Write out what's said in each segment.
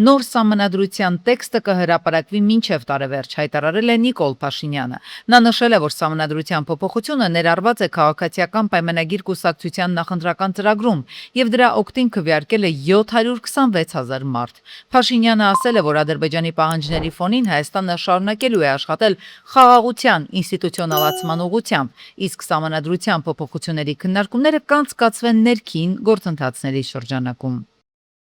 Նոր սահմանադրության տեքստը կհրապարակվի մինչև տարեվերջ, հայտարարել է Նիկոլ Փաշինյանը։ Նա նշել է, որ սահմանադրության փոփոխությունը ներառված է քաղաքացիական պայմանագիր կուսակցության նախընտրական ծրագրում եւ դրա օգտին քվեարկել է 726,000 մարդ։ Փաշինյանը ասել է, որ Ադրբեջանի պահանջների ֆոնին Հայաստանը շարունակելու է աշխատել խաղաղության ինստիտուցիոնալացման ուղղությամբ, իսկ սահմանադրության փոփոխությունների քննարկումները կանցկացվեն ներքին գործընթացների շրջանակում։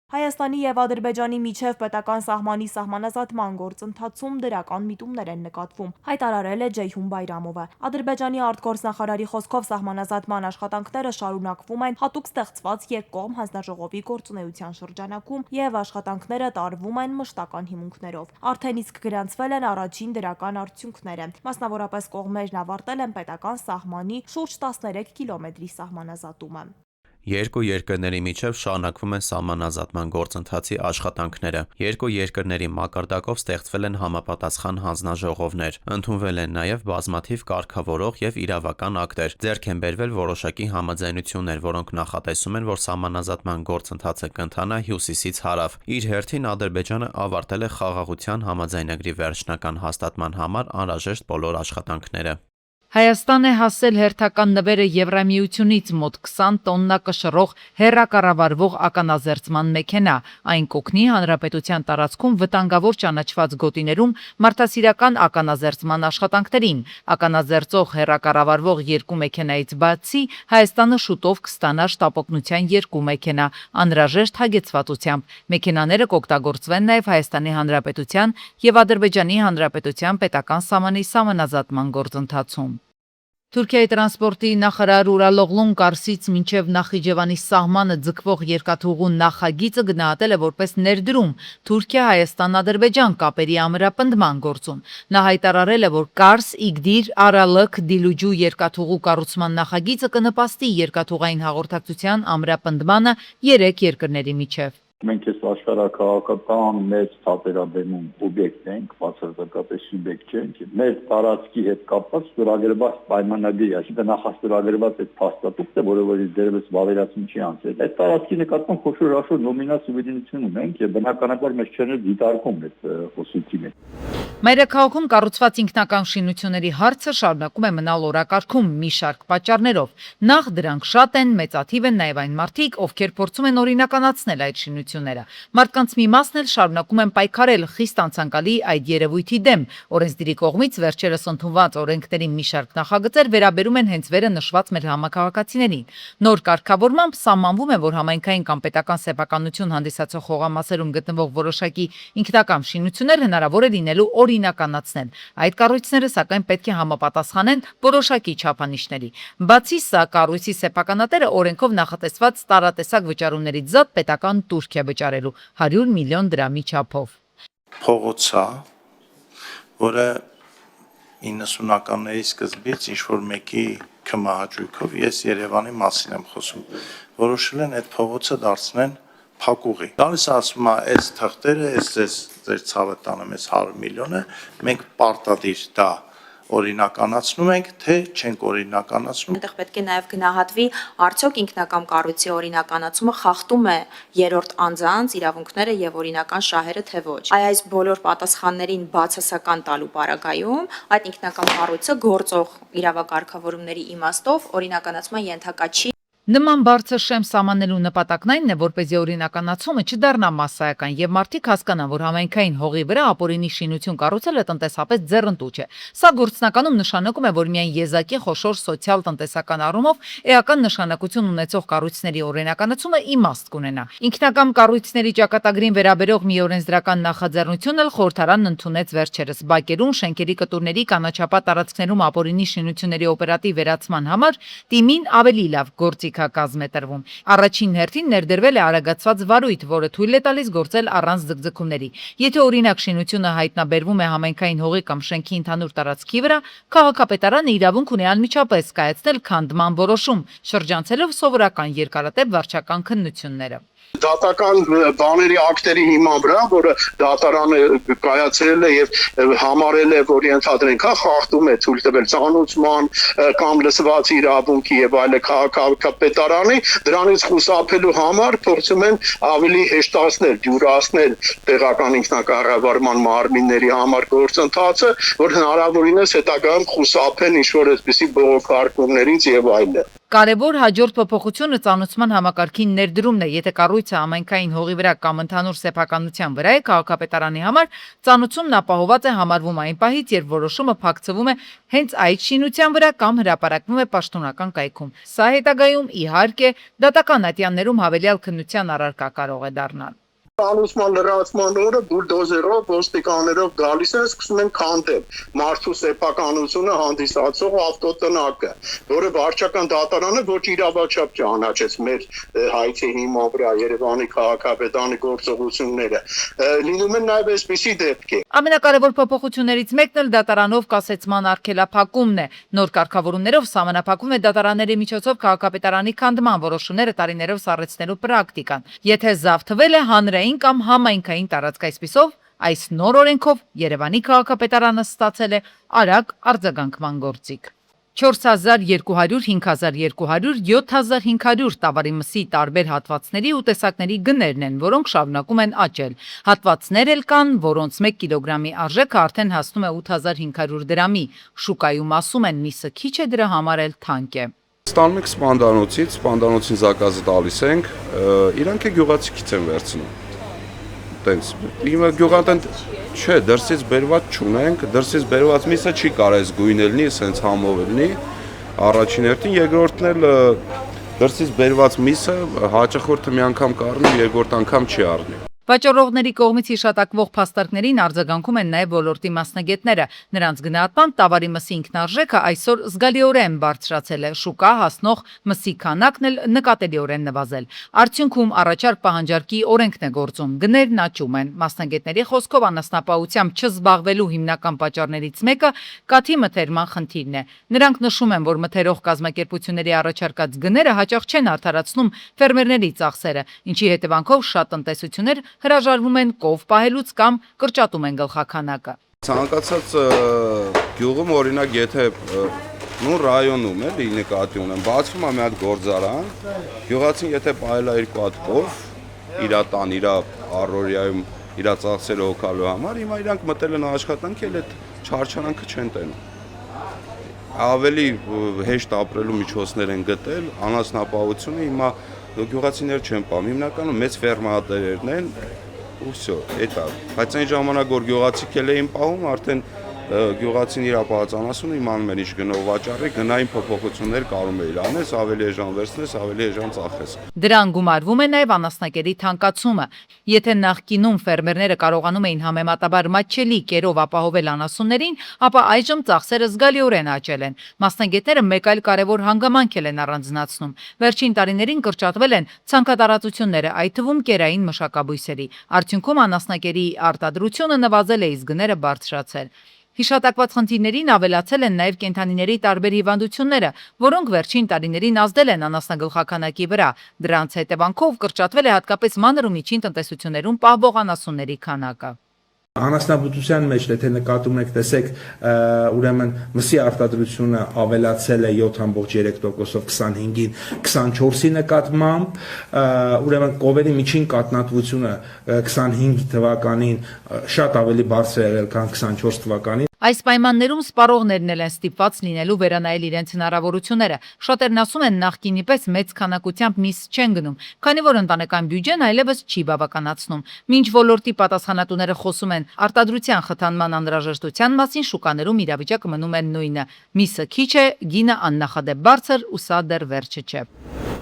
Հայաստանի եւ Ադրբեջանի միջև պետական սահմանի սահմանազատման գործընթացում դրական միտումներ են նկատվում, հայտարարել է Ջեյհուն Բայրամովը։ Ադրբեջանի արտգործնախարարի խոսքով սահմանազատման աշխատանքները շարունակվում են հատուկ ստեղծված երկկողմ հանձնաժողովի գործունեության շրջանակում եւ աշխատանքները տարվում են մշտական հիմունքներով։ Արդեն իսկ գրանցվել են առաջին դրական արդյունքները։ Մասնավորապես կողմերն ավարտել են պետական սահմանի շուրջ 13 կիլոմետրի սահմանազատումը։ Երկու երկրների միջև շարունակվում են սահմանազատման գործընթացի աշխատանքները։ Երկու երկրների մակարդակով ստեղծվել են համապատասխան հանձնաժողովներ, ընդունվել են նաև բազմաթիվ կարգավորող եւ իրավական ակտեր, ձեռք են բերվել որոշակի համաձայնություններ, որոնք նախատեսում են, որ սահմանազատման գործընթացը կընթանա հյուսիսից հարավ։ Իր հերթին Ադրբեջանը ավարտել է խաղաղության համաձայնագրի վերջնական հաստատման համար անհրաժեշտ բոլոր աշխատանքները։ Հայաստան է հասել հերթական նվերը Եվրամիությունից մոտ 20 տոննա կշռող հեռակառավարվող ականազերծման մեքենա։ Այն կօգնի հանրապետության տարածքում վտանգավոր ճանաչված գոտիներում մարդասիրական ականազերծման աշխատանքներին։ Ականազերծող հեռակառավարվող երկու մեքենայից բացի Հայաստանը շուտով կստանա շտապօգնության երկու մեքենա անհրաժեշտ հագեցվածությամբ։ Մեքենաները կօգտագործվեն նաև Հայաստանի Հանրապետության եւ Ադրբեջանի Հանրապետության պետական սահմանի սահմանազատման գործընթացում։ Թուրքիայի տրանսպորտի նախարար Ուրալօղլուն Կարսից մինչև Նախիջևանի սահմանը ձգվող երկաթուղու նախագիծը գնահատել է որպես ներդրում Թուրքիա-Հայաստան-Ադրբեջան կապերի ամրապնդման գործում։ Նա հայտարարել է, որ Կարս-Իգդիր-Արալըք-Դիլուջու երկաթուղու կառուցման նախագիծը կնպաստի երկաթուղային հաղորդակցության ամրապնդմանը երեք երկրների միջև։ Մենք այս աշխարհաքաղաքական մեծ թատերաբեմում օբյեկտ ենք, բացարձակապես սուբյեկտ չենք։ Մեր տարածքի հետ կապված ստորագրված պայմանագրի, այսինքն նախաստորագրված այդ փաստաթուղթը, որը որ դերևս վավերացում չի անցել։ Այդ տարածքի նկատմամբ խոշոր նոմինալ սուվերենություն ունենք եւ բնականաբար մեզ չեն դիտարկում այդ խոսույթի մեջ։ Մայրաքաղաքում կառուցված ինքնական շինությունների հարցը շարունակում է մնալ օրակարգում մի շարք պատճառներով։ Նախ դրանք շատ են, մեծաթիվ են նաև այն մարդիկ, ովքեր փորձում են օրինականացնել այդ շինությունները։ Մարդկանց մի մասն էլ շարունակում են պայքարել խիստ անցանկալի այդ երևույթի դեմ։ Օրենսդիրի կողմից վերջերս ընդունված օրենքների մի շարք նախագծեր վերաբերում են հենց վերը նշված մեր համակարգացիներին։ Նոր կարգավորմամբ սահմանվում է, որ համայնքային կամ պետական սեփականություն հանդիսացող խողամասերում գտնվող որոշակի ինքնական շինություններ հնարավոր է լինելու օրինականացնել։ Այդ կառույցները սակայն պետք է համապատասխանեն որոշակի չափանիշների։ Բացի սա, կառույցի սեփականատերը օրենքով նախատեսված տարատեսակ վճարումներից զատ պետական տուրք է վճարելու 100 միլիոն դրամի չափով։ Փողոցա, որը 90-ականների սկզբից ինչ-որ մեկի կմահաճույքով, ես Երևանի մասին եմ խոսում, որոշել են այդ փողոցը դարձնեն փակուղի։ Դալիս ասում է, այս թղթերը, ձեր ցավը տանեմ, այս 100 միլիոնը, մենք պարտադիր դա օրինականացնում ենք, թե չենք օրինականացնում։ Այնտեղ պետք է նաև գնահատվի, արդյոք ինքնական կառույցի օրինականացումը խախտում է երրորդ անձանց իրավունքները եւ օրինական շահերը, թե ոչ։ Այս բոլոր պատասխաններին բացասական տալու պարագայում այդ ինքնական կառույցը գործող իրավակարգավորումների իմաստով օրինականացման ենթակա չի։ Նման բարձր շեմ սահմանելու նպատակն այն է, որպեսզի օրինականացումը չդառնա մասսայական եւ մարդիկ հասկանան, որ համայնքային հողի վրա ապօրինի շինություն կառուցելը տնտեսապես ձեռնտու չէ։ Սա գործնականում նշանակում է, որ միայն եզակի խոշոր սոցիալ-տնտեսական առումով էական նշանակություն ունեցող կառույցների օրինականացումը իմաստ կունենա։ Ինքնական կառույցների ճակատագրին վերաբերող մի օրենսդրական նախաձեռնություն էլ խորհրդարանն ընդունեց վերջերս։ Բակերում շենքերի կտուրների կանաչապատ տարածքներում ապօրինի շինությունների օպերատիվ վերացման համար թիմին ավելի լավ գործիք կազմ է տրվում։ Առաջին հերթին ներդրվել է արագացված վարույթ, որը թույլ է տալիս գործել առանց ձգձգումների։ Եթե օրինակ շինությունը հայտնաբերվում է համայնքային հողի կամ շենքի ընդհանուր տարածքի վրա, քաղաքապետարանը իրավունք ունի անմիջապես կայացնել քանդման որոշում, շրջանցելով սովորական երկարատև վարչական քննությունները։ Դատական բաների ակտերի հիման վրա, որը դատարանը կայացրել է եւ համարել է, որ ենթադրենք, խախտում է թույլ տվել ծանուցման կամ լսված իրավունքի եւ այլ քաղաքապետարանը քաղաքապետարանի, դրանից խուսափելու համար փորձում են ավելի հեշտացնել, դյուրացնել տեղական ինքնակառավարման մարմինների համար գործընթացը, որ հնարավորինս հետագայում խուսափեն ինչ-որ այսպիսի բողոքարկումներից եւ այլն։ Կարևոր հաջորդ փոփոխությունը ծանուցման համակարգին ներդրումն է, եթե կառույցը համայնքային հողի վրա կամ ընդհանուր սեփականության վրա է, քաղաքապետարանի համար ծանուցումն ապահոված է համարվում այն պահից, երբ որոշումը փակցվում է հենց այդ շինության վրա կամ հրապարակվում է պաշտոնական կայքում։ Սա հետագայում, իհարկե, դատական ատյաններում հավելյալ քննության առարկա կարող է դառնալ։ Անուսման լրացման օրը բուլդոզերով, ոստիկաններով գալիս են, սկսում են քանդել մարդու սեփականությունը հանդիսացող ավտոտնակը, որը վարչական դատարանը ոչ իրավաչափ ճանաչեց մեր հայցի հիման վրա Երևանի քաղաքապետարանի գործողությունները։ Լինում են նաև այսպիսի դեպքեր։ Ամենակարևոր փոփոխություններից մեկն էլ դատարանով կասեցման արգելափակումն է։ Նոր կարգավորումներով սահմանափակվում է դատարանների միջոցով քաղաքապետարանի քանդման որոշումները տարիներով սառեցնելու պրակտիկան։ Եթե զավթվել է հանրային կամ համայնքային տարածք, այսպիսով այս նոր օրենքով Երևանի քաղաքապետարանը ստացել է արագ արձագանքման գործիք։ 4200, 5200, 7500 տավարի մսի տարբեր հատվածների ու տեսակների գներն են, որոնք շարունակում են աճել։ Հատվածներ էլ կան, որոնց 1 կիլոգրամի արժեքը արդեն հասնում է 8500 դրամի։ Շուկայում ասում են միսը քիչ է, դրա համար էլ թանկ է։ Ստանում ենք սպանդանոցին զակազը տալիս ենք, իրանք է գյուղացիքից են վերցնում։ Տենց, իմը գյուղատնտ չէ, դրսից բերված չունենք, դրսից բերված միսը չի կարես գույն լինի, սենց համով լինի, առաջին հերթին, երկրորդն էլ դրսից բերված միսը հաճախորդը մի անգամ կառնի, երկրորդ անգամ չի առնի։ Վաճառողների կողմից հիշատակվող փաստարկներին արձագանքում են նաև ոլորտի մասնագետները։ Նրանց գնահատմամբ տավարի մսի ինքնարժեքը այսօր զգալիորեն բարձրացել է, շուկա հասնող մսի քանակն էլ նկատելիորեն նվազել։ Արդյունքում առաջարկ պահանջարկի օրենքն է գործում, գներն աճում են։ Մասնագետների խոսքով անասնապահությամբ չզբաղվելու հիմնական պատճառներից մեկը կաթի մթերման խնդիրն է։ Նրանք նշում են, որ մթերող կազմակերպությունների առաջարկած գները հաճախ չեն արդարացնում ֆերմերների ծախսերը, ինչի հետևանքով շատ տնտեսություններ հրաժարվում են կով պահելուց կամ կրճատում են գլխաքանակը։ Ցանկացած գյուղում օրինակ եթե նույն ռայոնում էլի նկատի ունեմ, բացվում է մի հատ գործարան, գյուղացին եթե պահել է 2 հատ կով, իր տան, իր առօրյայում իր ծախսերը հոգալու համար, հիմա իրանք մտել են աշխատանքի, էլ այդ չարչարանքը չեն տենում։ Ավելի հեշտ ապրելու միջոցներ են գտել, անասնապահությունը հիմա գյուղացիներ չեն պահում, հիմնականում մեծ ֆերմատերերն են ու վсё, էտա։ Բայց այն ժամանակ որ գյուղացիք էին պահում, արդեն գյուղացին իր ապահովանասունը իմանում էր ինչ գնով վաճառի, գնային փոփոխություններ կարող էր անես, ավելի էժան վերցնես, ավելի էժան ծախես։ Դրան գումարվում է նաև անասնակերի թանկացումը։ Եթե նախկինում ֆերմերները կարողանում էին համեմատաբար մատչելի կերով ապահովել անասուններին, ապա այժմ ծախսերը զգալիորեն աճել են։ Մասնագետները մեկ այլ կարևոր հանգամանք են առանձնացնում։ Վերջին տարիներին կրճատվել են ցանքատարածությունները, այդ թվում կերային մշակաբույսերի։ Արդյունքում անասնակերի արտադրությունը նվազել է, իսկ գները բարձրացել։ Հիշատակված խնդիրներին ավելացել են նաև կենդանիների տարբեր հիվանդությունները, որոնք վերջին տարիներին ազդել են անասնագլխաքանակի վրա։ Դրանց հետևանքով կրճատվել է հատկապես մանր ու միջին տնտեսություններում պահվող անասունների քանակը։ Անասնաբուծության մեջ, եթե նկատում եք, տեսեք, ուրեմն մսի արտադրությունը ավելացել է 7.3%-ով 25-ին 24-ի նկատմամբ, ուրեմն կովերի միջին կատնատվությունը 25 թվականին շատ ավելի բարձր է եղել, քան 24 թվականին։ Այս պայմաններում սպառողներն էլ են ստիպված լինելու վերանայել իրենց հնարավորությունները։ Շատերն ասում են նախկինի պես մեծ քանակությամբ միս չեն գնում, քանի որ ընտանեկան բյուջեն այլևս չի բավականացնում։ Մինչ ոլորտի պատասխանատուները խոսում են արտադրության խթանման անհրաժեշտության մասին, շուկաներում իրավիճակը մնում է նույնը։ Միսը քիչ է, գինը աննախադեպ բարձր ու սա դեռ վերջը չէ։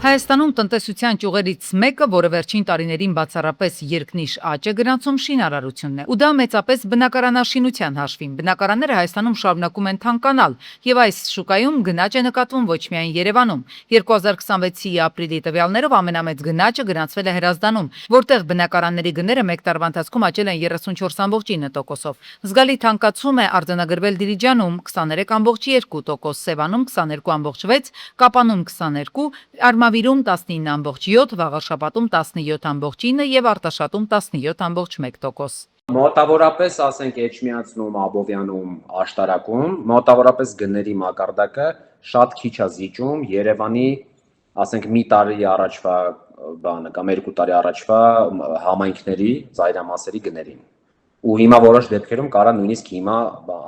Հայաստանում տնտեսության ճյուղերից մեկը, որը վերջին տարիներին բացառապես երկնիշ աճ է գրանցում, շինարարությունն է, ու դա մեծապես բնակարանաշինության հաշվին։ Բնակարանները Հայաստանում շարունակում են թանկանալ, եւ այս շուկայում գնաճ է նկատվում ոչ միայն Երևանում։ 2026-ի ապրիլի տվյալներով ամենամեծ գնաճը գրանցվել է Հրազդանում, որտեղ բնակարանների գները մեկ տարվա ընթացքում աճել են 34.9%-ով։ Զգալի թանկացում է արձանագրվել Դիլիջանում 23.2%, Սևանում 22.6%, Կապանում 22%, Արմավիրում 19.7%, Վաղարշապատում 17.9% եւ Արտաշատում 17.1%։ Մոտավորապես, ասենք, Էջմիածնում, Աբովյանում, Աշտարակում, մոտավորապես գների մակարդակը շատ քիչ է զիջում Երևանի ասենք մի տարի առաջվա բանը կամ 2 տարի առաջվա համայնքների ծայրամասերի գներին։ Ու հիմա որոշ դեպքերում կարա նույնիսկ հիմա,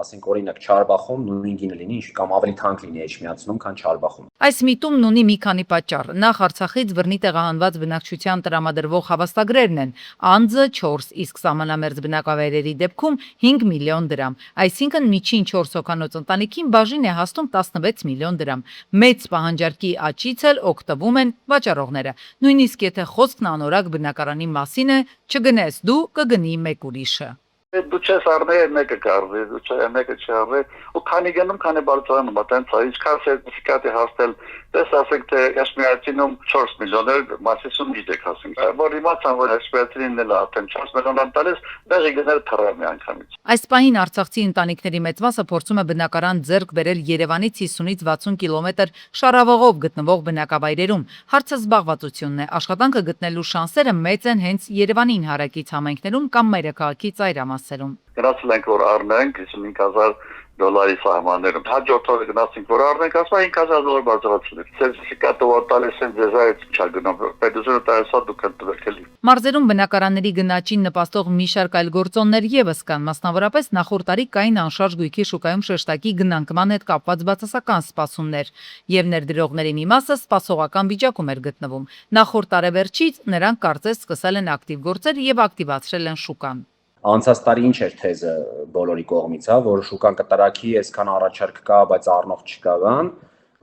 ասենք օրինակ Չարբախում նույն գինը լինի, կամ ավելի թանկ լինի Էջմիածնում, քան Չարբախում։ Այս միտումն ունի մի քանի պատճառ։ Նախ Արցախից բռնի տեղահանված բնակչության տրամադրվող հավաստագրերն են։ Անձը 4, իսկ սահմանամերձ բնակավայրերի դեպքում 5 միլիոն դրամ։ Այսինքն միջին 4 հոգանոց ընտանիքին բաժին է հասնում 16 միլիոն դրամ։ Մեծ պահանջարկի աճից էլ օգտվում են վաճառողները։ Նույնիսկ եթե խոսքն անորակ բնակարանի մասին է, չգնես դու, կգնի մեկ ուրիշը։ Դու չես առնել, մեկը կարվի, դու չէ, մեկը չառնի, ու քանի գնում, քանի բարձրանում, այտենց է, ինչքան սերտիֆիկատի հասնել, դες ասենք թե Էջմիածինում 4 միլիոներ մասիսում դիտեք ասենք, որ իմացան, որ Էջմիածինին էլ ատեն 4 միլիոն տալիս, դեղի գներ թռավ մի անգամից։ Այս պահին արցախցի ընտանիքների մեծ մասը փորձում է բնակարան ձեռք բերել Երևանից 50-ից 60 կիլոմետր շարավղով գտնվող բնակավայրերում։ Հարցը զբաղվածությունն է, աշխատանքը գտնելու շանսերը մեծ են հենց Երևանին հարակից համայնքներում կամ մայրաքաղաքի ծայրամասերում։ Գնացել ենք, որ առնենք 55,000 դոլարի սահմաններում։ Հաջորդ օրը գնացինք, որ առնենք, ասում 5,000 դոլար բարձրացրել։ Սերտիֆիկատը որ տալիս են ձեզ այդ չա գնում, պետությունը տալիս է դուք ընդդրեք էլի։ Մարզերում բնակարանների գնաճին նպաստող մի շարք այլ գործոններ եւս կան, մասնավորապես նախորդ տարի կային անշարժ գույքի շուկայում շեշտակի գնանկման հետ կապված բացասական սպասումներ, եւ ներդրողների մի մասը սպասողական վիճակում էր գտնվում։ Նախորդ տարեվերջից նրանք կարծես սկսել են ակտիվ գործել եւ ակտիվացրել են շուկան։ Անցած տարի ինչ էր թեզը բոլորի կողմից, որ շուկան կտրակի, այսքան առաջարկ կա, բայց առնող չկա բան,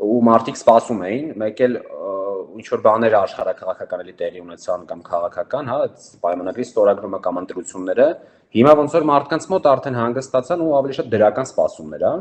ու մարդիկ սպասում էին, մեկ էլ ինչ որ բաներ աշխարհակաղակական էլի տեղի ունեցան կամ քաղաքական, հա, պայմանագրի ստորագրումը կամ ընտրությունները, հիմա ոնց որ մարդկանց մոտ արդեն հանգստացան ու ավելի շատ դրական սպասումներ, հա։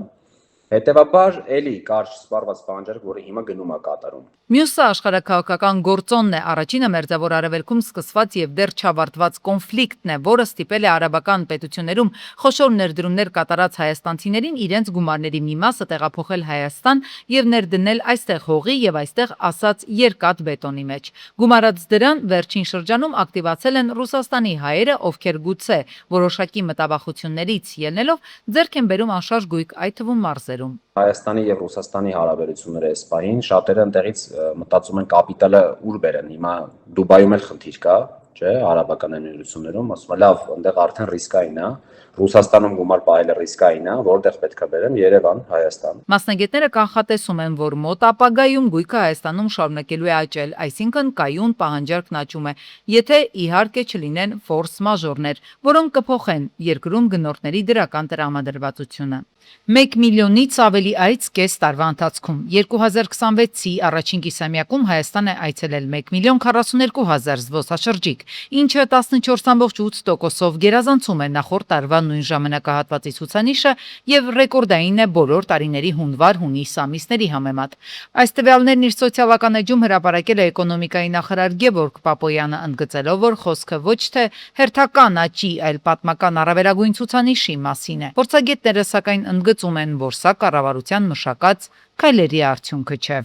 Հետևաբար էլի կարճ սպառված պահանջարկ, որը հիմա գնում է կատարում։ Մյուսը աշխարհակաղակական գործոնն է, առաջինը մերձավոր արևելքում սկսված եւ դեռ չավարտված կոնֆլիկտն է, որը ստիպել է արաբական պետություններում խոշոր ներդրումներ կատարած հայաստանցիներին իրենց գումարների մի մասը տեղափոխել Հայաստան եւ ներդնել այստեղ հողի եւ այստեղ ասած երկաթ բետոնի մեջ։ Գումարած դրան վերջին շրջանում ակտիվացել են Ռուսաստանի հայերը, ովքեր գուցե որոշակի մտավախություններից ելնելով ձեռք են բերում անշարժ գույք, այդ թվում մարզերում։ Հայաստանի եւ Ռուսաստանի հարաբերությունները այս պահին շատերը այնտեղից մտածում են կապիտալը ուր բերեն։ Հիմա Դուբայում էլ խնդիր կա, չէ, արաբական էմիրություններում, ասում են լավ, այնտեղ արդեն ռիսկային է, Ռուսաստանում գումար պահելը ռիսկային է, որտեղ պետք է բերեն Երևան, Հայաստան։ Մասնագետները կանխատեսում են, որ մոտ ապագայում գույքը Հայաստանում շարունակելու է աճել, այսինքն կայուն պահանջարկն աճում է, եթե իհարկե չլինեն ֆորս մաժորներ, որոնք կփոխեն երկրում գնորդների դրական տրամադրվածությունը։ 1 միլիոնից ավելի այց կես տարվա ընթացքում 2026-ի առաջին կիսամյակում Հայաստան է այցելել 1,42,000 զբոսաշրջիկ, ինչը 14.8%-ով գերազանցում է նախորդ տարվա նույն ժամանակահատվածի ցուցանիշը եւ ռեկորդային է բոլոր տարիների հունվար-հունիս ամիսների համեմատ։ Այս տվյալներն իր սոցիալական էջում հրապարակել է էկոնոմիկայի նախարար Գևորգ Պապոյանը, ընդգծելով, որ խոսքը ոչ թե հերթական աճի, այլ պատմական առավելագույն ցուցանիշի մասին է։ Փորձագետները սակայն ընդգծում են, որ սա կառավարության մշակած քայլերի արդյունքը չէ։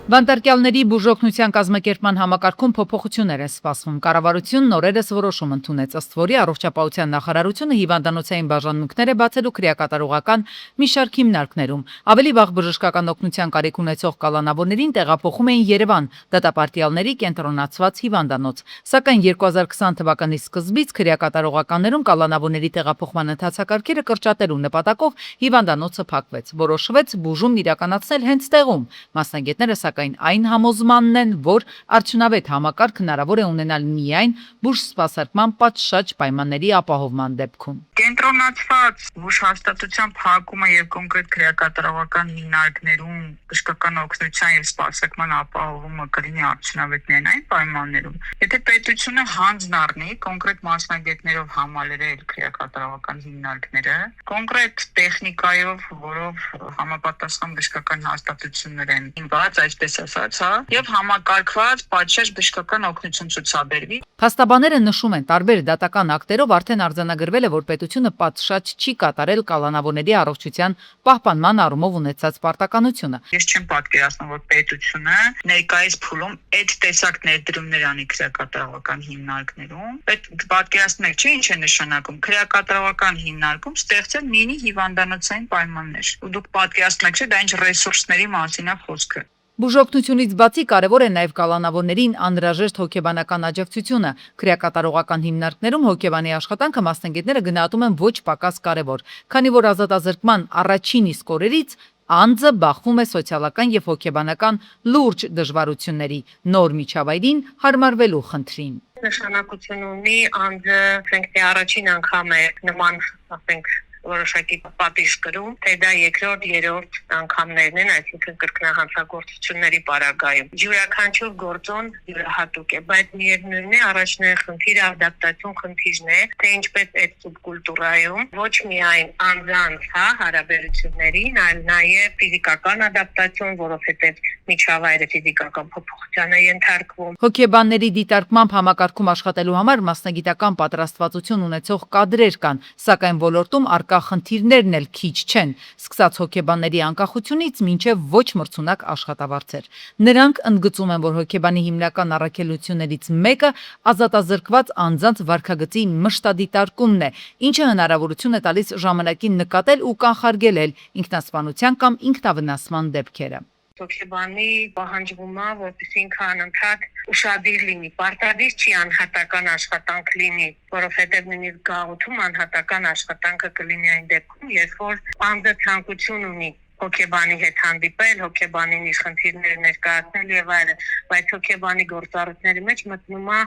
Բանտարկյալների բուժօգնության կազմակերպման համակարգում փոփոխություններ է սպասվում։ Կառավարությունն օրերս որոշում ընդունեց, ըստ որի առողջապահության նախարարությունը հիվանդանոցային բաժանմունքներ է բացելու քրեակատարողական մի շարք հիմնարկներում։ Ավելի վաղ բժշկական օգնության կարիք ունեցող կալանավորներին տեղափոխում էին Երևան, դատապարտյալների կենտրոնացված հիվանդանոց։ Սակայն 2020 թվականի սկզբից քրեակատարողականներում կալանավորների տեղափոխման ընթացակարգերը կրճատելու նպատակով հիվանդանոցը փակվեց։ Որոշվեց բուժումն իրականացնել հենց տեղում։ Մասնագետները սակայն այն համոզմանն են, որ արդյունավետ համակարգ հնարավոր է ունենալ միայն բուժսպասարկման պատշաճ պայմանների ապահովման դեպքում։ Կենտրոնացված բուժհաստատության փակումը եւ կոնկրետ քրեակատարողական հիմնարկներում բժշկական օգնության եւ սպասարկման ապահովումը կլինի արդյունավետ միայն այն պայմաններում, եթե պետությունը հանձն առնի կոնկրետ մասնագետներով համալրել քրեակատարողական հիմնարկները, կոնկրետ տեխնիկայով, որով համապատասխան բժշկական հաստատություններ են ինված, այսպես ասած, եւ համակարգված պատշաճ բժշկական օգնություն ցուցաբերվի։ Փաստաբանները նշում են, տարբեր դատական ակտերով արդեն արձանագրվել է, որ պետությունը պատշաճ չի կատարել կալանավորների առողջության պահպանման առումով ունեցած պարտականությունը։ Ես չեմ պատկերացնում, որ պետությունը ներկայիս փուլում այդ տեսակ ներդրումներ անի քրեակատարողական հիմնարկներում։ Այդ պատկերացնում եք, չէ՞ ինչ է նշանակում։ Քրեակատարողական հիմնարկում ստեղծել մինի հիվանդանոցային պայմաններ։ Ու դուք պատկերացնում եք, չէ՞ դա ինչ ռեսուրսների մասին է խոսքը։ Բուժօգնությունից բացի կարևոր է նաև կալանավորներին անհրաժեշտ հոգեբանական աջակցությունը։ Քրեակատարողական հիմնարկներում հոգեբանի աշխատանքը մասնագետները գնահատում են ոչ պակաս կարևոր, քանի որ ազատազրկման առաջին իսկ օրերից անձը բախվում է սոցիալական եւ հոգեբանական լուրջ դժվարությունների, նոր միջավայրին հարմարվելու խնդրին։ Նշանակություն ունի անձը, ասենք, թե առաջին անգամ է նման, ասենք, որոշակի պատիժ կրում, թե դա երկրորդ, երրորդ անգամներն են, այսինքն կրկնահանցագործությունների պարագայում։ Յուրաքանչյուր գործոն յուրահատուկ է, բայց միևնույնն է, առաջնային խնդիրը ադապտացիոն խնդիրն է, թե ինչպես այդ սուբկուլտուրայում ոչ միայն անձանց, հարաբերություններին, այլ նաև ֆիզիկական ադապտացիոն, որովհետև միջավայրը ֆիզիկական փոփոխության է ենթարկվում։ Հոգեբանների դիտարկմամբ համակարգում աշխատելու համար մասնագիտական պատրաստվածություն ունեցող կադրեր կան, սակայն ոլորտում առկա խնդիրներն էլ քիչ չեն, սկսած հոգեբանների անկախությունից մինչև ոչ մրցունակ աշխատավարձեր։ Նրանք ընդգծում են, որ հոգեբանի հիմնական առաքելություններից մեկը ազատազրկված անձանց վարքագծի մշտադիտարկումն է, ինչը հնարավորություն է տալիս ժամանակին նկատել ու կանխարգելել ինքնասպանության կամ ինքնավնասման դեպքերը։ Հոգեբանի պահանջվում է, որպեսզի ինքը անընդհատ ուշադիր լինի, պարտադիր չի անհատական աշխատանք լինի, որովհետև նույնիսկ գաղութում անհատական աշխատանքը կլինի այն դեպքում, երբ որ անձը ցանկություն ունի հոգեբանի հետ հանդիպել, հոգեբանին իր խնդիրները ներկայացնել եւ այլն, բայց հոգեբանի գործառույթների մեջ մտնում է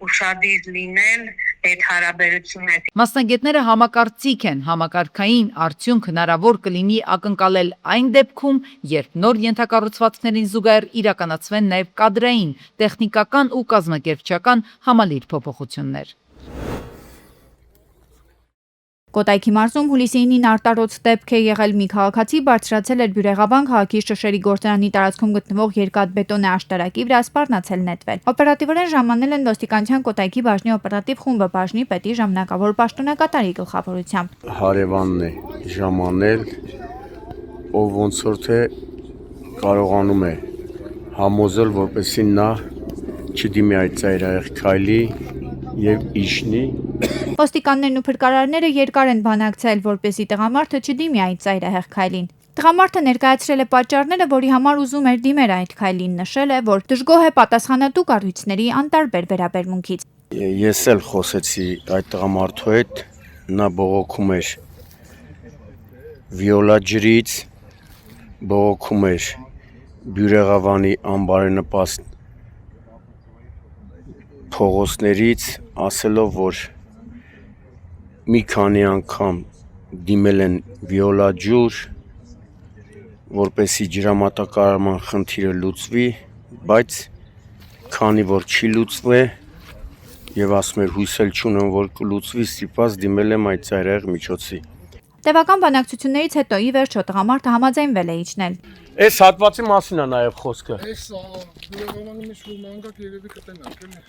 ուշադիր լինել այդ հարաբերությունները։ Մասնագետները համակարծիք են, համակարգային արդյունք հնարավոր կլինի ակնկալել այն դեպքում, երբ նոր ենթակառուցվածքներին զուգահեռ իրականացվեն նաև կադրային, տեխնիկական ու կազմակերպչական համալիր փոփոխություններ։ Կոտայքի մարզում հուլիսի 9-ին արտարոց դեպք է եղել մի քաղաքացի բարձրացել էր Բյուրեղաբան քաղաքի Շշերի գործարանի տարածքում գտնվող երկաթբետոնե աշտարակի վրա սպառնացել նետվել։ Օպերատիվորեն ժամանել են ոստիկանության Կոտայքի բաժնի օպերատիվ խումբը բաժնի պետի ժամանակավոր պաշտոնակատարի գլխավորությամբ։ Հարևանն է ժամանել, ով ոնց որ թե կարողանում է համոզել, որպեսզի նա չդիմի այդ ծայրահեղ քայլի եւ իջնի։ Ոստիկաններն ու փրկարարները երկար են բանակցել, որպեսզի տղամարդը չդիմի այդ ծայրահեղ քայլին։ Տղամարդը ներկայացրել է պատճառները, որի համար ուզում էր դիմել այդ քայլին, նշել է, որ դժգոհ է պատասխանատու կառույցների անտարբեր վերաբերմունքից։ Ես էլ խոսեցի այդ տղամարդու հետ, նա բողոքում էր վիոլա ջրից, բողոքում էր Բյուրեղավանի անբարենպաստ փողոցներից, ասելով, որ մի քանի անգամ դիմել են վիոլա ջուր, որպեսի ջրամատակարարման խնդիրը լուծվի, բայց քանի որ չի լուծվե եւ ասում էր հույսել չունեմ, որ կլուծվի, ստիպված դիմել եմ այդ ծայրահեղ միջոցի։ Տևական բանակցություններից հետո ի վերջո տղամարդը համաձայնվել է իջնել։ Այս հատվածի մասին է նաև խոսքը։ Այս Բյուրեղավանի մեջ որ մանգակ երևի կտենանք, էլի։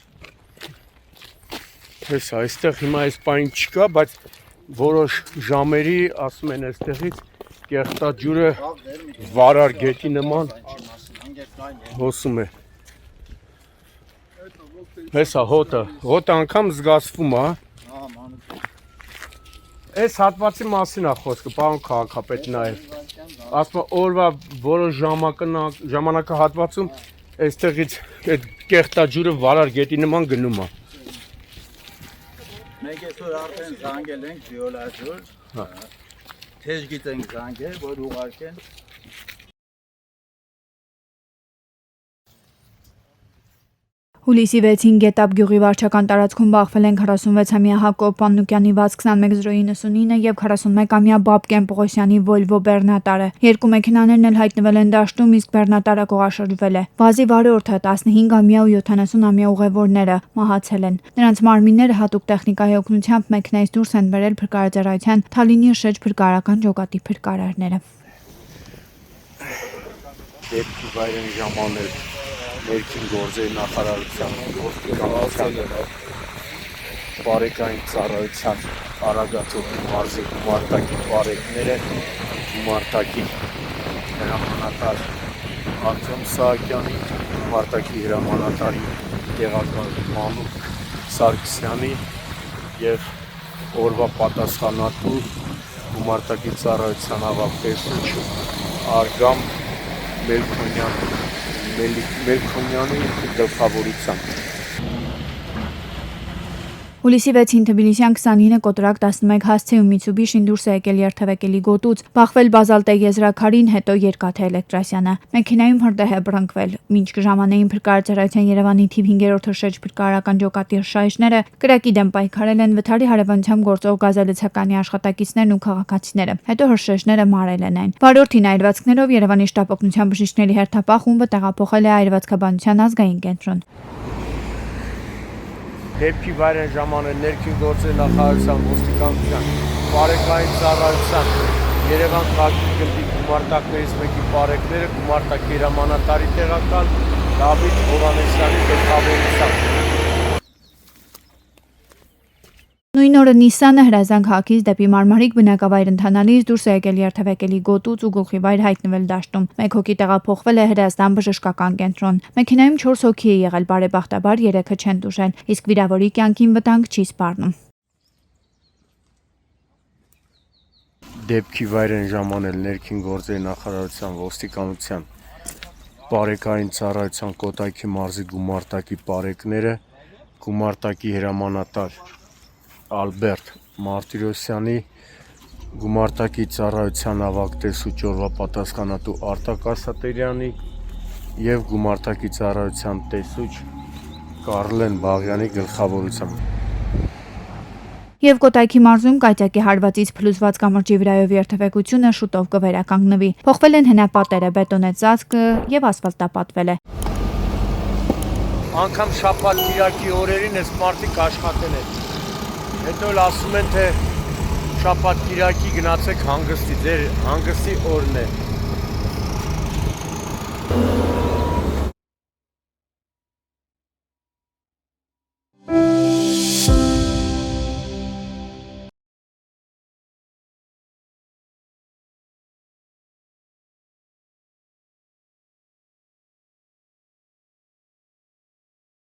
Ես այստեղ հիմա այս բան չկա, բայց որոշ ժամերի ասում են այստեղից կեղտաջուրը վարար գետի նման հոսում է։ Հեսա հոտը անգամ զգացվում է։ Այս հատվածի մասին է խոսքը, պարոն քաղաքապետ նաև։ Ասում է օրվա որոշ ժամանակահատվածում այստեղից այդ կեղտաջուրը վարար գետի նման գնում է։ Մենք այսօր արդեն զանգել ենք վիոլա ջուր, թեժ գիտենք զանգել, որ ուղարկեն։ Հուլիսի 6-ին Գետապ գյուղի վարչական տարածքում բախվել են 46-ամյա Հակոբ Պաննուկյանի 62199 եւ 41-ամյա Բաբկեն Պողոսյանի Volvo բեռնատարը։ Երկու մեքենաներն էլ հայտնվել են դաշտում, իսկ բեռնատարը կողաշրջվել է։ Վազի վարորդը 15-ամյա ու 70-ամյա ուղևորները մահացել են։ Նրանց մարմինները հատուկ տեխնիկայի օգնությամբ մեքենայից դուրս են բերել փրկարարության Թալինի շրջփրկարարական ջոկատի փրկարարները։ Դեպքի վայրեն ժամանել ներքին գործերի նախարարության ոստիկանության բարեկային ծառայության Արագածոտ մարզի գումարտակի բարեկները գումարտակի հրամանատար Արտեմ Սահակյանի, գումարտակի հրամանատարի տեղակալ Մանուկ Սարգսյանի եւ օրվա պատասխանատու գումարտակի ծառայության աղա Պեսուչ Արգամ Մելքոնյան Մելքոնյանի գլխավորությամբ։ Հուլիսի 6-ին Թբիլիսյան 29 կոտրակ 11 հասցեում Mitsubishi-ին դուրս է եկել երթևեկելի գոտուց, բախվել բազալտե եզրաքարին, հետո երկաթե էլեկտրասյանը։ Մեքենայում հրդեհ է բռնկվել։ Մինչ ժամանային փրկարարության Երևանի թիվ 5-րդ հրշեջ փրկարարական ջոկատի հրշայիչները կրակի դեմ պայքարել են Վթարի հարևանությամբ գործող գազալցականի աշխատակիցներն ու քաղաքացիները։ Հետո հրշեջները մարել են այն։ Վարորդին այրվածքներով Երևանի շտապ օգնության բժիշկների հերթապահ խումբը տեղափոխել է այրվածքաբանության ազգային կենտրոն։ Դեպքի վայրեն ժամանել ներքին գործերի նախարարության ոստիկանության բարեկային ծառայության Երևան քաղաքի գնդի գումարտակներից մեկի բարեկները գումարտակի հրամանատարի տեղակալ Դավիթ Հովհաննեսյանի գլխավորությամբ։ Նույն օրը Նիսսանը Հրազդան քաղաքից դեպի Մարմարիկ բնակավայր ընթանալիս դուրս է եկել երթևեկելի գոտուց ու գլխիվայր հայտնվել դաշտում։ 1 հոգի տեղափոխվել է Հրազդան բժշկական կենտրոն։ Մեքենայում 4 հոգի է եղել, բարեբախտաբար 3-ը չեն տուժել, իսկ վիրավորի կյանքին վտանգ չի սպառնում։ Դեպքի վայրեն ժամանել ներքին գործերի նախարարության ոստիկանության բարեկային ծառայության Կոտայքի մարզի գումարտակի բարեկները գումարտակի հրամանատար Ալբերտ Մարտիրոսյանի գումարտակի ծառայության ավագ տեսուչ օրվա պատասխանատու Արտակ Ասատերյանի եւ գումարտակի ծառայության տեսուչ Կարլեն Բաղյանի գլխավորությամբ։ Եվ Կոտայքի մարզում Կայծակի հարվածից փլուզված կամրջի վրայով երթևեկությունը շուտով կվերականգնվի։ Փոխվել են հնապատերը, բետոնե ծածկը եւ ասֆալտապատվել է։ Անկամ շաբաթ կիրակի օրերին այս մարդիկ աշխատել են։ Հետո էլ ասում են, թե շաբաթ կիրակի գնացեք հանգստի, ձեր հանգստի օրն է։